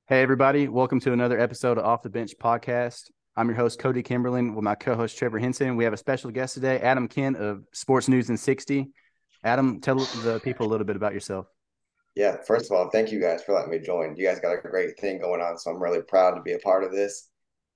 Hey, everybody. Welcome to another episode of Off the Bench podcast. I'm your host, Cody Kimberlin, with my co host, Trevor Henson. We have a special guest today, Adam Kent of Sports News in 60. Adam, tell the people a little bit about yourself. Yeah, first of all, thank you guys for letting me join. You guys got a great thing going on, so I'm really proud to be a part of this.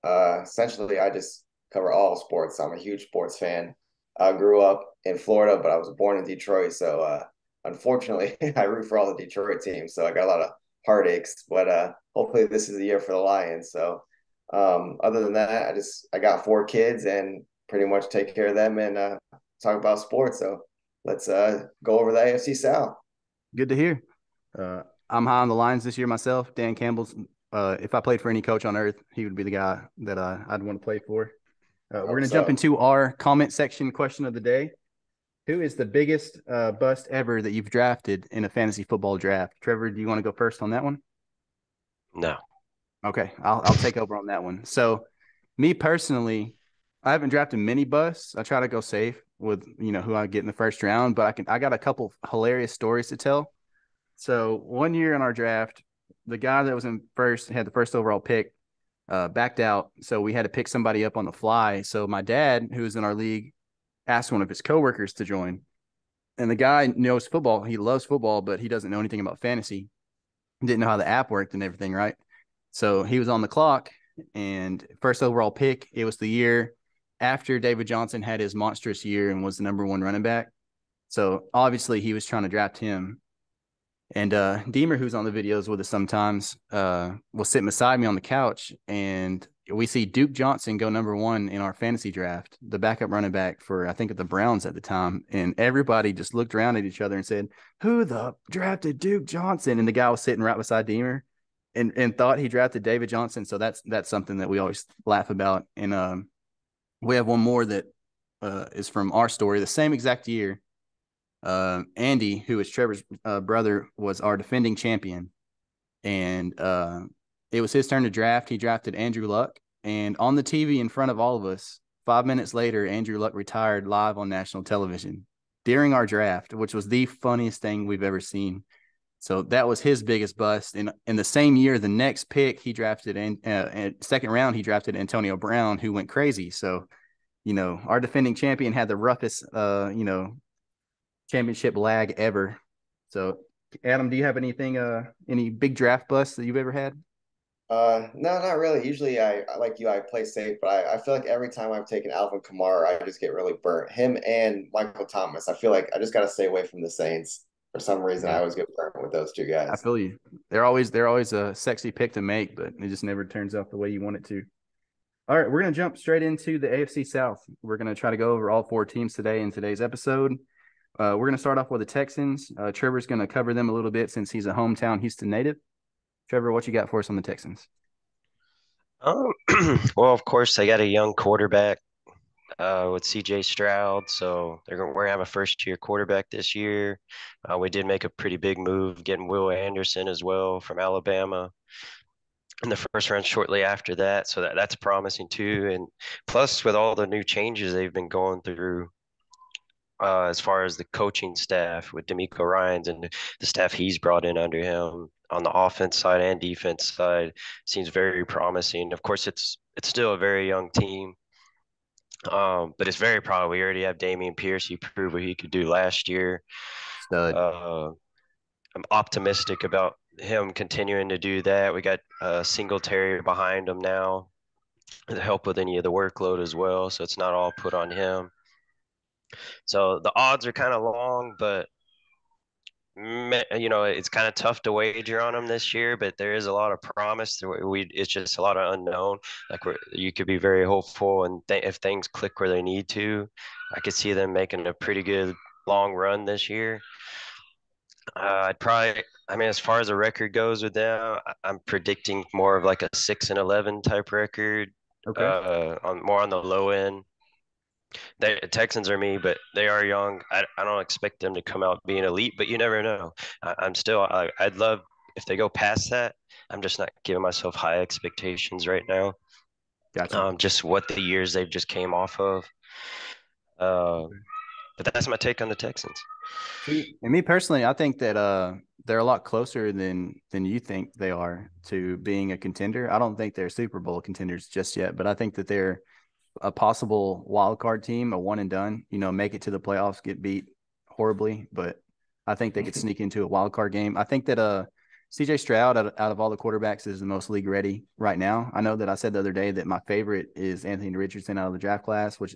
Essentially, I just cover all sports. I'm a huge sports fan. I grew up in Florida, but I was born in Detroit, so unfortunately, I root for all the Detroit teams. So I got a lot of heartaches, but hopefully, this is the year for the Lions. So other than that, I got four kids and pretty much take care of them and talk about sports. So let's go over the AFC South. Good to hear. I'm high on the Lions this year myself. Dan Campbell's, if I played for any coach on earth, he would be the guy that I'd want to play for. I We're hope going to jump so. into our comment section question of the day. Who is the biggest bust ever that you've drafted in a fantasy football draft? Trevor, do you want to go first on that one? No. Okay, I'll take over on that one. So, me personally, I haven't drafted many busts. I try to go safe with who I get in the first round, but I got a couple hilarious stories to tell. So one year in our draft, the guy that was in first had the first overall pick, backed out, so we had to pick somebody up on the fly. So my dad, who was in our league, asked one of his coworkers to join, and the guy knows football. He loves football, but he doesn't know anything about fantasy. Didn't know how the app worked and everything, right? So he was on the clock, and first overall pick. It was the year after David Johnson had his monstrous year and was the number one running back. So obviously he was trying to draft him. And Deemer, who's on the videos with us sometimes, was sitting beside me on the couch, and we see Duke Johnson go number one in our fantasy draft, the backup running back for, I think, the Browns at the time. And everybody just looked around at each other and said, "Who the drafted Duke Johnson?" And the guy was sitting right beside Deemer, and thought he drafted David Johnson. So that's something that we always laugh about. And we have one more that is from our story, the same exact year. Andy, who is Trevor's brother, was our defending champion, and it was his turn to draft. He drafted Andrew Luck, and on the TV in front of all of us, 5 minutes later, Andrew Luck retired live on national television during our draft, which was the funniest thing we've ever seen. So that was his biggest bust. And in the same year, the next pick he drafted in second round, he drafted Antonio Brown, who went crazy. So, our defending champion had the roughest, championship lag ever. So, Adam, do you have any big draft busts that you've ever had? No, not really. Usually, like you, I play safe, but I feel like every time I've taken Alvin Kamara, I just get really burnt. Him and Michael Thomas. I feel like I just got to stay away from the Saints for some reason. I Yeah, always get burnt with those two I guys. feel you. They're always a sexy pick to make, but it just never turns out the way you want it to. All right, we're gonna jump straight into the AFC South. We're gonna try to go over all four teams today in today's episode. We're gonna start off with the Texans. Trevor's gonna cover them a little bit since he's a hometown Houston native. Trevor, what you got for us on the Texans? Um, well, of course, they got a young quarterback with CJ Stroud, so we're gonna have a first-year quarterback this year. We did make a pretty big move getting Will Anderson as well from Alabama in the first round shortly after that, so that's promising too. And plus, with all the new changes they've been going through, as far as the coaching staff with D'Amico Ryans and the staff he's brought in under him on the offense side and defense side seems very promising. Of course, it's still a very young team, but it's very probably we already have Damian Pierce. He proved what he could do last year. Stud. Uh, I'm optimistic about him continuing to do that. We got Singletary behind him now to help with any of the workload as well, so it's not all put on him. So the odds are kind of long, but it's kind of tough to wager on them this year, but there is a lot of promise. It's just a lot of unknown. Like you could be very hopeful, and if things click where they need to, I could see them making a pretty good long run this year. I mean, as far as the record goes with them, I'm predicting more of like a 6-11 type record, Okay. on more on the low end. The Texans are me, but they are young. I don't expect them to come out being elite, but you never know. I'd love if they go past that. I'm just not giving myself high expectations right now. Gotcha. Just what the years they've just came off of. Uh, Okay. But that's my take on the Texans. See, and me personally, I think that they're a lot closer than you think they are to being a contender. I don't think they're Super Bowl contenders just yet, but I think that they're a possible wild card team, a one and done. Make it to the playoffs, get beat horribly, but I think they could sneak into a wild card game. I think that CJ Stroud out of all the quarterbacks is the most league ready right now. I know that I said the other day that my favorite is Anthony Richardson out of the draft class, which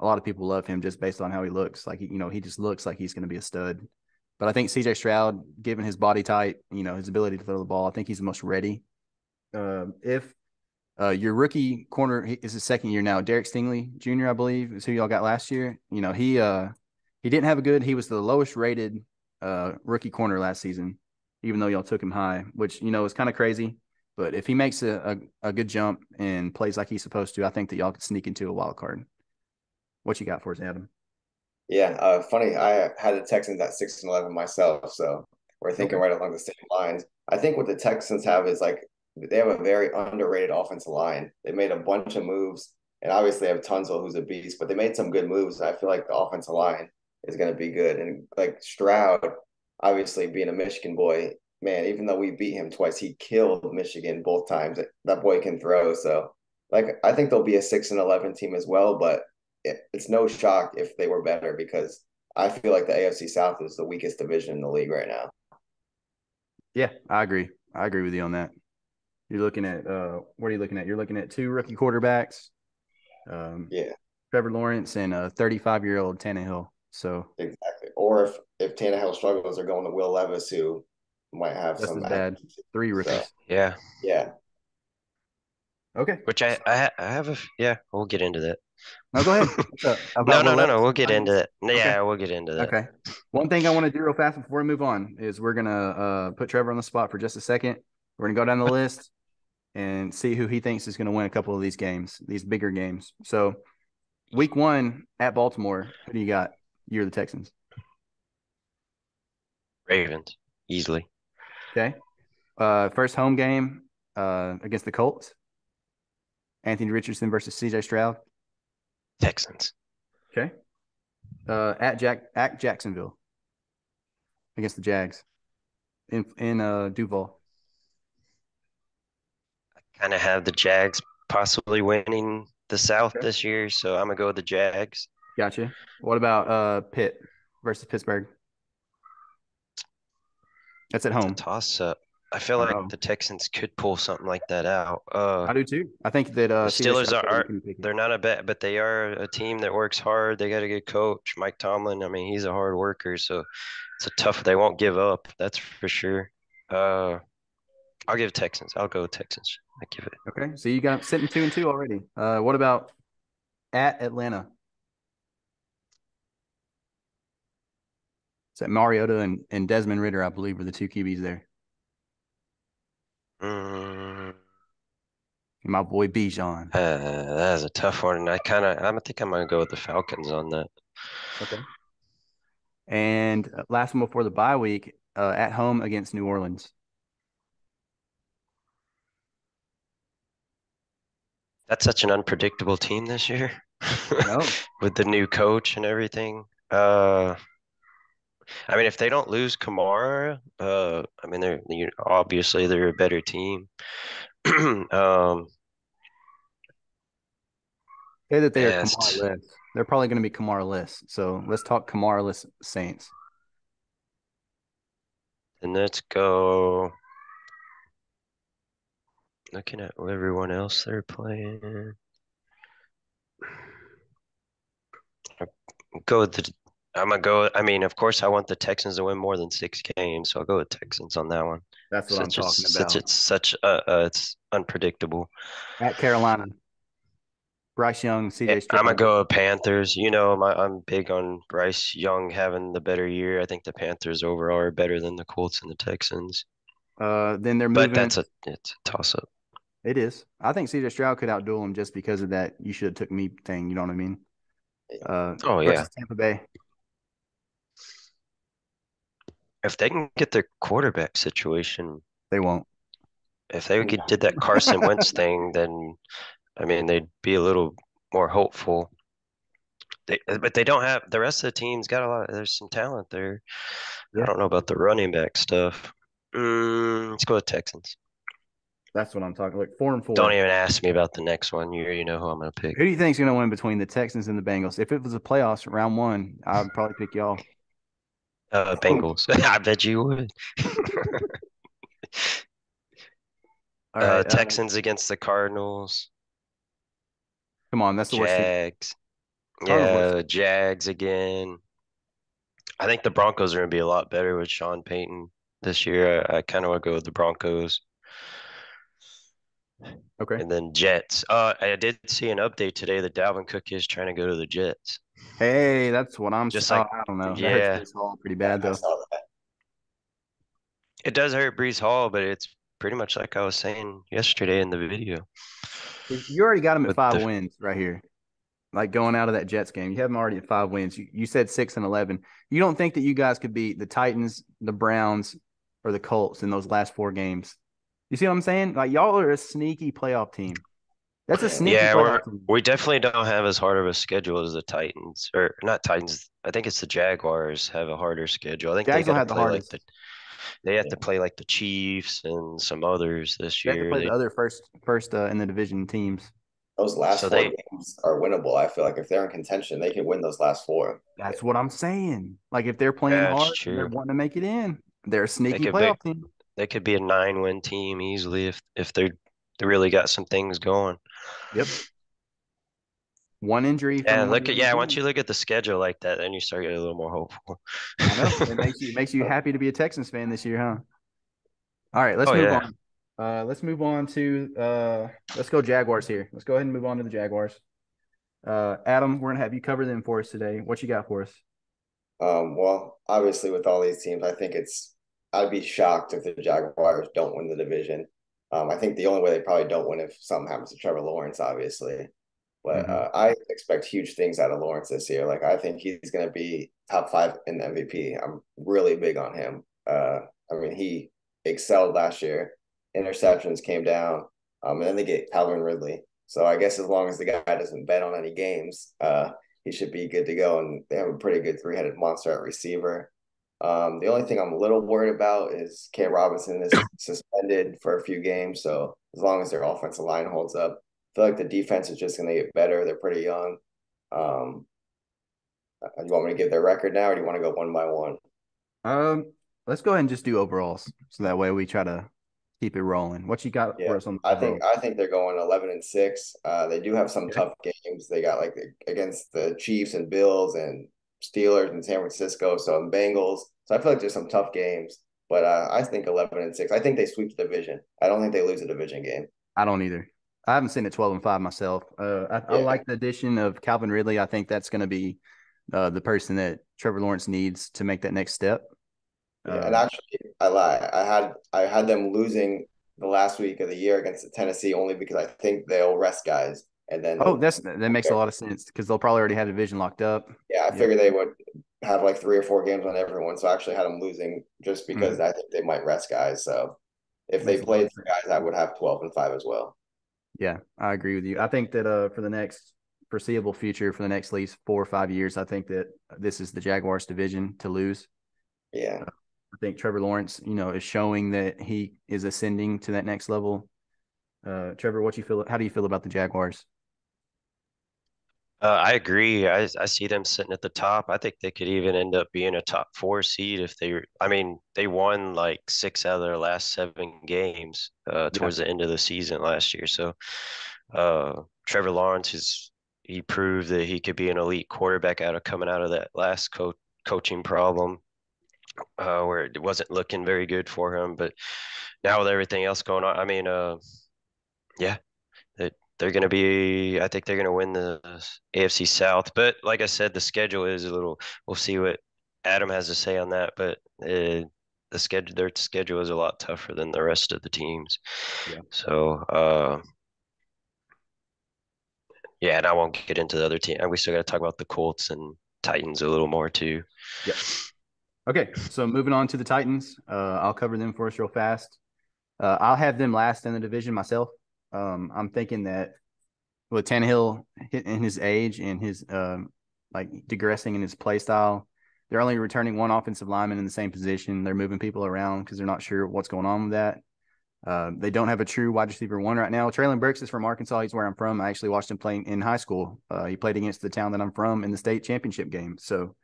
a lot of people love him just based on how he looks. Like he just looks like he's going to be a stud. But I think CJ Stroud, given his body type, his ability to throw the ball, I think he's the most ready. If your rookie corner is his second year now, Derek Stingley Jr., I believe, is who y'all got last year. He didn't have a good. He was the lowest rated rookie corner last season, even though y'all took him high, which is kind of crazy. But if he makes a good jump and plays like he's supposed to, I think that y'all could sneak into a wild card. What you got for us, Adam? Yeah, funny. I had the Texans at 6-11 myself, so we're thinking right along the same lines. I think what the Texans have is like they have a very underrated offensive line. They made a bunch of moves, and obviously they have Tunzel, who's a beast, but they made some good moves. I feel like the offensive line is going to be good. And like Stroud, obviously being a Michigan boy, man, even though we beat him twice, he killed Michigan both times. That boy can throw. So, like, I think they'll be a 6-11 team as well, but it's no shock if they were better because I feel like the AFC South is the weakest division in the league right now. Yeah, I agree. I agree with you on that. You're looking at what are you looking at? You're looking at two rookie quarterbacks. Yeah, Trevor Lawrence and a 35-year-old Tannehill. So exactly. Or if Tannehill struggles, they're going to Will Levis, who might have just some. as bad. Three rookies. So, Yeah. yeah. Okay. Which I have we'll get into that. No, go ahead. What's up? No, About no, Will no, Levis no. We'll and get into Giants? that. Okay. Yeah, we'll get into that. Okay. One thing I want to do real fast before we move on is we're gonna put Trevor on the spot for just a second. We're gonna go down the list and see who he thinks is gonna win a couple of these games, these bigger games. So, week 1 at Baltimore, who do you got? You're the Texans. Ravens, easily. Okay. First home game against the Colts. Anthony Richardson versus CJ Stroud. Texans. Okay. At Jacksonville against the Jags in Duval. Kind of have the Jags possibly winning the South Okay. this year, so I'm gonna go with the Jags. Gotcha. What about Pitt versus Pittsburgh? That's at It's a home. toss-up. I feel like Oh, the Texans could pull something like that out. I do too. I think that The CJ Steelers Stroud are can pick it. they're not a bet, but they are a team that works hard. They got a good coach, Mike Tomlin. I mean, he's a hard worker, so it's a tough. They won't give up. That's for sure. I'll give Texans. I'll go with Texans. I give it. Okay. So you got sitting 2-2 already. What about at Atlanta? It's at Mariota and Desmond Ritter, I believe, are the two QBs there. Mm, And my boy Bijan. that is a tough one. I think I'm gonna go with the Falcons on that. Okay. And last one before the bye week, at home against New Orleans. That's such an unpredictable team this year No. with the new coach and everything. I mean, if they don't lose Kamara, I mean, obviously they're a better team. Say that they are Best. Kamara-less. They're probably going to be Kamara-less. So let's talk Kamara-less Saints. And let's go. Looking at everyone else they're playing. Go with the. I'm gonna go. I mean, of course, I want the Texans to win more than 6 games, so I'll go with Texans on that one. That's what I'm talking about. It's unpredictable. At Carolina, Bryce Young, Yeah, CJ I'm gonna Stroud. go with Panthers. I'm big on Bryce Young having the better year. I think the Panthers overall are better than the Colts and the Texans. Then they're But moving. it's a toss up. It is. I think CJ Stroud could outduel him just because of that you should have took me thing. You know what I mean? Oh yeah. Versus Tampa Bay. If they can get their quarterback situation, They won't. if they did that Carson Wentz thing, then I mean they'd be a little more hopeful. but they don't have the rest of the team's got a lot. There's some talent there. I Yeah, don't know about the running back stuff. Let's go with Texans. that's what I'm talking. Like 4-4. Don't even ask me about the next one. You already know who I'm gonna pick. Who do you think is going to win between the Texans and the Bengals? If it was a playoffs round one, I'd probably pick y'all. Bengals. I bet you would. All right, Texans against the Cardinals. come on, that's the worst team. Jags. Cardinals worst. Yeah, Jags again. I think the Broncos are going to be a lot better with Sean Payton this year. I kind of want to go with the Broncos. Okay. And then Jets. I did see an update today that Dalvin Cook is trying to go to the Jets. Hey, that's what I'm. Just Oh, like, I don't know. That hurts yeah, Brees Hall pretty Yeah, bad I though. saw that. it does hurt Brees Hall, but it's pretty much like I was saying yesterday in the video. You already got him at With 5 wins right here. Like going out of that Jets game, you have him already at 5 wins. You said 6-11. You don't think that you guys could beat the Titans, the Browns, or the Colts in those last 4 games? You see what I'm saying? Like y'all are a sneaky playoff team. That's a Yeah. sneaky Yeah, playoff team. we definitely don't have as hard of a schedule as the Titans, or not Titans. I think it's the Jaguars have a harder schedule. I think they Jags got don't to have the play like hardest. they have Yeah. to play like the Chiefs and some others this They have to year. play the other first in the division teams. Those last So four they games are winnable. I feel like if they're in contention, they can win those last four. That's what I'm saying. Like if they're playing That's hard and they're true. wanting to make it in, they're a They sneaky could be playoff team. they could be a 9-win team easily if they really got some things going. Yep. One injury Yeah, from one of the other once you teams. look at the schedule like that, then you start getting a little more hopeful. I know. It makes you happy to be a Texans fan this year, huh? All right, let's Oh move yeah. on. Let's move on to let's go Jaguars here. Let's go ahead and move on to the Jaguars. Adam, we're gonna have you cover them for us today. What you got for us? Well, obviously with all these teams, I think I'd be shocked if the Jaguars don't win the division. I think the only way they probably don't win if something happens to Trevor Lawrence, obviously. But Mm-hmm. I expect huge things out of Lawrence this year. Like I think he's going to be top 5 in the MVP. I'm really big on him. I mean, he excelled last year. Interceptions came down, and then they get Calvin Ridley. So I guess as long as the guy doesn't bet on any games, he should be good to go. And they have a pretty good three-headed monster at receiver. The only thing I'm a little worried about is K. Robinson is suspended for a few games. So as long as their offensive line holds up, I feel like the defense is just going to get better. They're pretty young. Um, you want me to give their record now, or do you want to go one by one? Um, let's go ahead and just do overalls, so that way we try to keep it rolling. What you got Yeah, for us on the I overall? think they're going 11-6. They do have some Okay. tough games. They got like against the Chiefs and Bills and Steelers and San Francisco, so and Bengals. So I feel like there's some tough games. But I think 11-6. I think they sweep the division. I don't think they lose a division game. I don't either. I haven't seen it 12-5 myself. I Yeah, like the addition of Calvin Ridley. I think that's going to be the person that Trevor Lawrence needs to make that next step. yeah. And Uh, actually, I lie. I had them losing the last week of the year against the Tennessee only because I think they'll rest guys and then oh, they'll. that makes a lot of sense because they'll probably already have a division locked up. Yeah, I Yep. figured they would have like 3 or 4 games on everyone. So I actually had them losing just because Mhm. I think they might rest guys. So if they Makes a lot played of the sense. guys, I would have 12-5 as well. Yeah, I agree with you. I think that for the next foreseeable future, for the next at least 4 or 5 years, I think that this is the Jaguars division to lose. Yeah. I think Trevor Lawrence, is showing that he is ascending to that next level. Trevor, what you feel? How do you feel about the Jaguars? I agree. I see them sitting at the top. I think they could even end up being a top 4 seed if I mean, they won like 6 out of their last 7 games Yeah. towards the end of the season last year. So Trevor Lawrence he proved that he could be an elite quarterback coming out of that last coaching problem where it wasn't looking very good for him. But now with everything else going on, I mean, yeah, they're going to be. I think they're going to win the AFC South. But like I said, the schedule is a little. We'll see what Adam has to say on that. But their schedule is a lot tougher than the rest of the teams. Yeah. So yeah, and I won't get into the other team. And we still got to talk about the Colts and Titans a little more too. Yep. Okay, so moving on to the Titans, I'll cover them for us real fast. I'll have them last in the division myself. I'm thinking that with Tannehill in his age and his like digressing in his play style. They're only returning one offensive lineman in the same position. They're moving people around because they're not sure what's going on with that. They don't have a true wide receiver one right now. Traylon Burks is from Arkansas. He's where I'm from. I actually watched him playing in high school. He played against the town that I'm from in the state championship game. So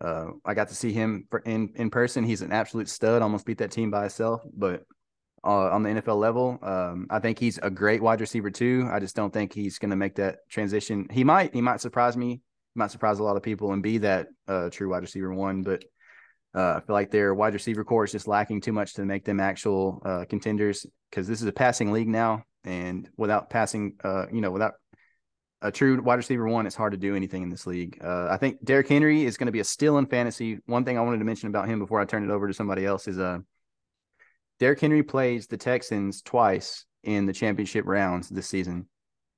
I got to see him in person. He's an absolute stud. Almost beat that team by himself. But on the NFL level, I think he's a great wide receiver too. I just don't think he's going to make that transition. He might surprise me. He might surprise a lot of people and be that true wide receiver one. But I feel like their wide receiver core is just lacking too much to make them actual contenders, because this is a passing league now, and without passing, without a true wide receiver one, it's hard to do anything in this league. I think Derrick Henry is going to be a steal in fantasy. One thing I wanted to mention about him before I turn it over to somebody else is Derrick Henry plays the Texans twice in the championship rounds this season.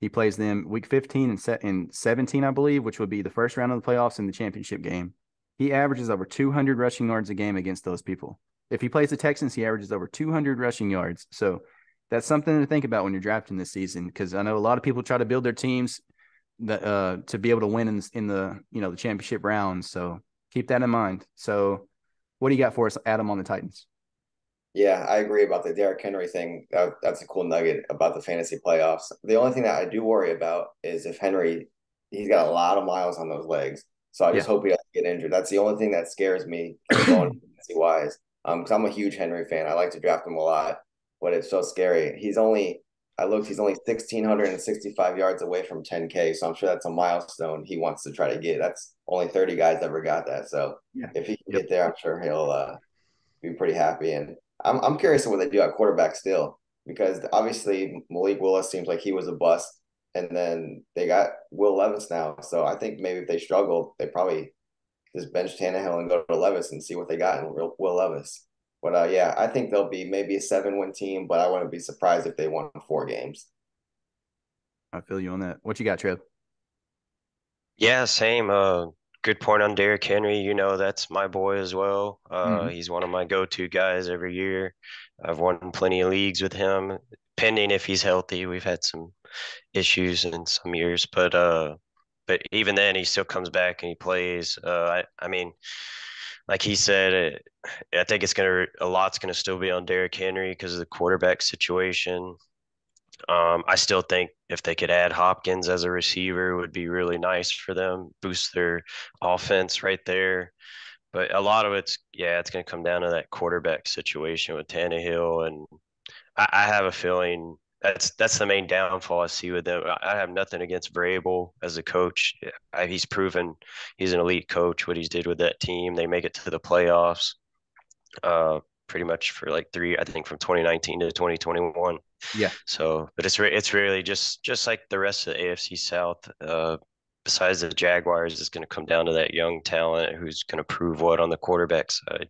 He plays them week 15 and 17, I believe, which would be the first round of the playoffs in the championship game. He averages over 200 rushing yards a game against those people. If he plays the Texans, he averages over 200 rushing yards. So that's something to think about when you're drafting this season, because I know a lot of people try to build their teams that to be able to win in the the championship rounds. So keep that in mind. So what do you got for us, Adam, on the Titans? Yeah, I agree about the Derrick Henry thing. That's a cool nugget about the fantasy playoffs. The only thing that I do worry about is if Henry, he's got a lot of miles on those legs. So I just hope he doesn't get injured. That's the only thing that scares me going fantasy wise. Because I'm a huge Henry fan. I like to draft him a lot, but it's so scary. He's only 1,665 yards away from 10K. So I'm sure that's a milestone he wants to try to get. That's only 30 guys ever got that. So if he can get there, I'm sure he'll be pretty happy. And I'm curious what they do at quarterback still, because obviously Malik Willis seems like he was a bust, and then they got Will Levis now. So I think maybe if they struggle, they probably just bench Tannehill and go to Levis and see what they got in Will Levis. But yeah, I think they'll be maybe a 7-win team, but I wouldn't be surprised if they won 4 games. I feel you on that. What you got, Trev? Yeah, same. Good point on Derrick Henry. That's my boy as well. He's one of my go-to guys every year. I've won plenty of leagues with him, pending if he's healthy. We've had some issues in some years, but even then, he still comes back and he plays. I mean, like he said, I think a lot's gonna still be on Derrick Henry because of the quarterback situation. I still think if they could add Hopkins as a receiver, it would be really nice for them, boost their offense right there. But a lot of it's going to come down to that quarterback situation with Tannehill, and I have a feeling that's the main downfall I see with them. I have nothing against Vrabel as a coach. He's proven he's an elite coach. What he's did with that team, they make it to the playoffs. Pretty much for like 3, I think from 2019 to 2021. Yeah. So, but it's really just like the rest of the AFC South. Besides the Jaguars, it's going to come down to that young talent who's going to prove what on the quarterback side.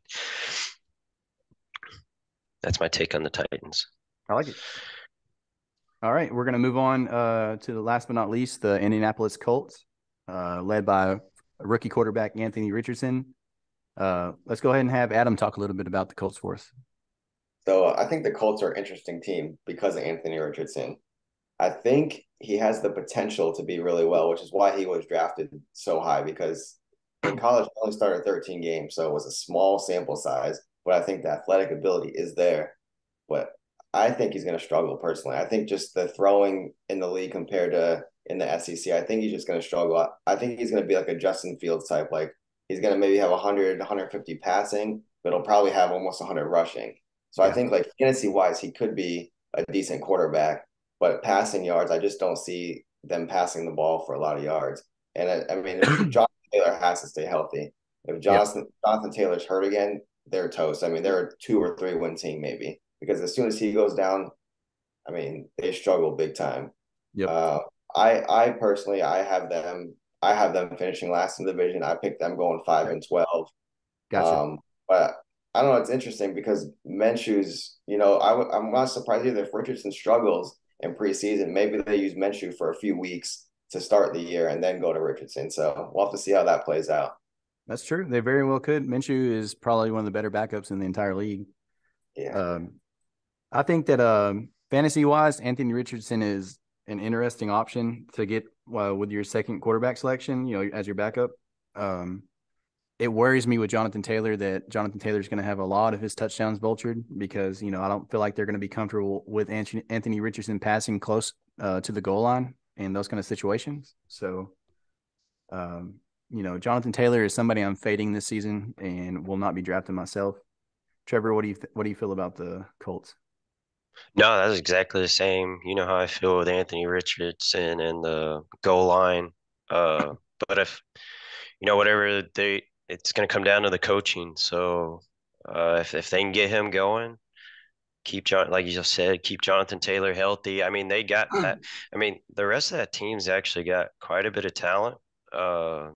That's my take on the Titans. I like it. All right, we're going to move on to the last but not least, the Indianapolis Colts, led by rookie quarterback Anthony Richardson. Let's go ahead and have Adam talk a little bit about the Colts for us. So I think the Colts are an interesting team because of Anthony Richardson. I think he has the potential to be really well, which is why he was drafted so high, because in college he only started 13 games, so it was a small sample size, but I think the athletic ability is there. But I think he's going to struggle personally. I think just the throwing in the league compared to in the SEC, I think he's just going to struggle. I think he's going to be like a Justin Fields type. Like he's going to maybe have 100, 150 passing, but he'll probably have almost 100 rushing. So I think like fantasy wise, he could be a decent quarterback, but passing yards, I just don't see them passing the ball for a lot of yards. And I mean, Jonathon Taylor has to stay healthy. If Jonathon Taylor's hurt again, they're toast. I mean, they're a 2 or 3 win team maybe, because as soon as he goes down, I mean, they struggle big time. Yep. I personally, I have them finishing last in the division. I picked them going 5-12. Gotcha. But I don't know. It's interesting because Minshew's, I'm not surprised either if Richardson struggles in preseason. Maybe they use Minshew for a few weeks to start the year and then go to Richardson. So we'll have to see how that plays out. That's true. They very well could. Minshew is probably one of the better backups in the entire league. Yeah. I think that fantasy wise, Anthony Richardson is an interesting option to get with your second quarterback selection, as your backup. It worries me with Jonathon Taylor that Jonathon Taylor is going to have a lot of his touchdowns vultured because, I don't feel like they're going to be comfortable with Anthony Richardson passing close to the goal line in those kind of situations. So, Jonathon Taylor is somebody I'm fading this season and will not be drafting myself. Trevor, what do you feel about the Colts? No, that's exactly the same. You know how I feel with Anthony Richardson and the goal line. But if whatever it's going to come down to the coaching. So if they can get him going, like you just said, keep Jonathon Taylor healthy. I mean, they got that. I mean, the rest of that team's actually got quite a bit of talent. Uh,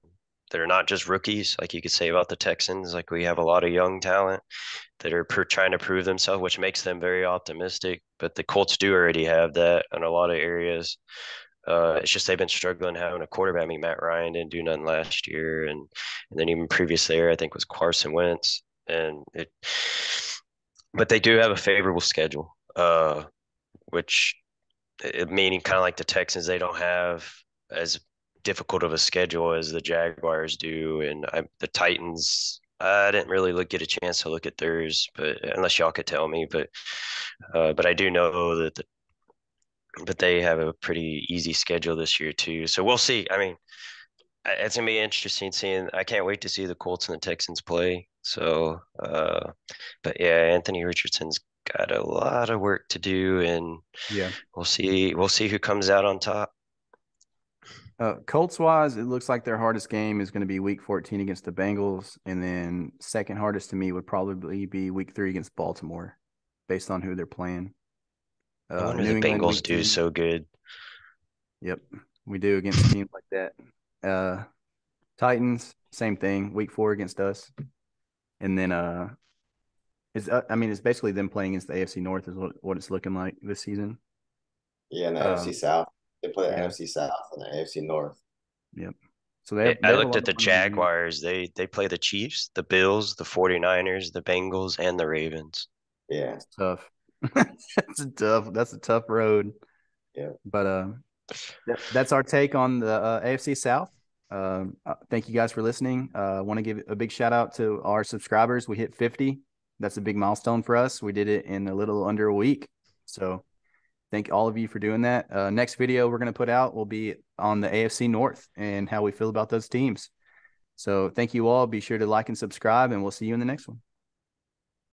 they're not just rookies, like you could say about the Texans. Like we have a lot of young talent that are trying to prove themselves, which makes them very optimistic. But the Colts do already have that in a lot of areas. It's just they've been struggling having a quarterback. I mean, Matt Ryan didn't do nothing last year, and then even previous there, I think was Carson Wentz, but they do have a favorable schedule, which meaning kind of like the Texans, they don't have as difficult of a schedule as the Jaguars do, and the Titans. I didn't really get a chance to look at theirs, but unless y'all could tell me, but I do know but they have a pretty easy schedule this year too. So we'll see. I mean, it's gonna be interesting seeing. I can't wait to see the Colts and the Texans play. So, but yeah, Anthony Richardson's got a lot of work to do, and Yeah. we'll see. We'll see who comes out on top. Colts wise, it looks like their hardest game is going to be week 14 against the Bengals. And then second hardest to me would probably be week 3 against Baltimore based on who they're playing. No wonder New the England Bengals week do 2. so good. Yep. We do against teams like that. Titans, same thing, week 4 against us. And then it's basically them playing against the AFC North is what it's looking like this season. Yeah, and the AFC Um, South. They play the yeah. AFC South and the AFC North. Yep. So I they have a looked lot at of the fun on their hands. Jaguars. They play the Chiefs, the Bills, the 49ers, the Bengals, and the Ravens. Yeah, It's tough. That's a tough road. yeah. But that's our take on the AFC South. Thank you guys for listening. I want to give a big shout out to our subscribers. We hit 50. That's a big milestone for us. We did it in a little under a week. So thank all of you for doing that. Next video we're going to put out will be on the AFC North and how we feel about those teams. So thank you all. Be sure to like and subscribe, and we'll see you in the next one.